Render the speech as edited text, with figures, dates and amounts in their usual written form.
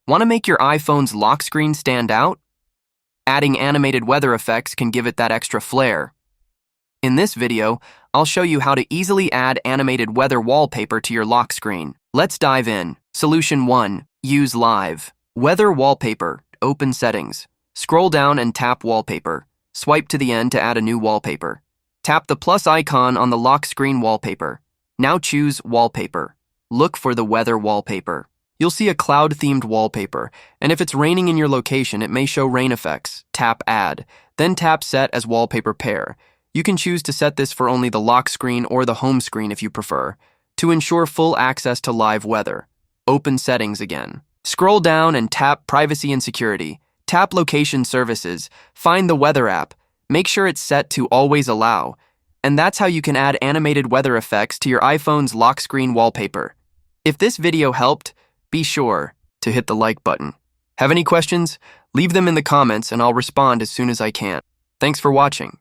Want to make your iPhone's lock screen stand out? Adding animated weather effects can give it that extra flair. In this video, I'll show you how to easily add animated weather wallpaper to your lock screen. Let's dive in. Solution 1. Use Live. Weather wallpaper. Open Settings. Scroll down and tap Wallpaper. Swipe to the end to add a new wallpaper. Tap the plus icon on the lock screen wallpaper. Now choose Wallpaper. Look for the weather wallpaper. You'll see a cloud-themed wallpaper, and if it's raining in your location, it may show rain effects. Tap Add. Then tap Set as Wallpaper Pair. You can choose to set this for only the lock screen or the home screen if you prefer. To ensure full access to live weather, open Settings again. Scroll down and tap Privacy and Security. Tap Location Services. Find the Weather app. Make sure it's set to Always Allow. And that's how you can add animated weather effects to your iPhone's lock screen wallpaper. If this video helped, be sure to hit the like button. Have any questions? Leave them in the comments and I'll respond as soon as I can. Thanks for watching.